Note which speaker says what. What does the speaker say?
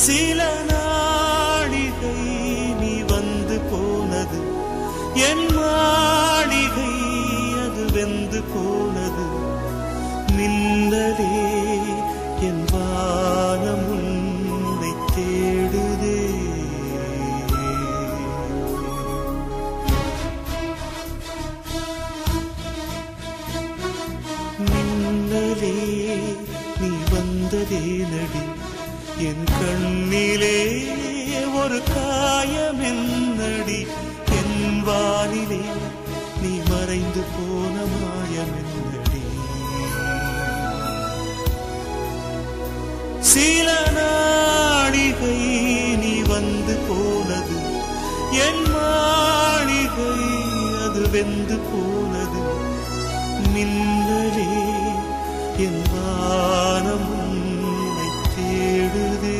Speaker 1: சில நாளிகை நீ வந்து போனது என் மாளிகை அது வெந்து போனது மின்னலே என் வானம் உன்னை தேடுதே மின்னலே நீ வந்ததே நடி என் கண்ணிலே ஒரு காயம் என்னடி என் வானிலே நீ மறைந்து போன மாயம் என்னடி சில நாளிகை நீ வந்து போனது என் மாளிகை அது வெந்து போனது மின்னலே என் வானம் உன்னை தேடுதே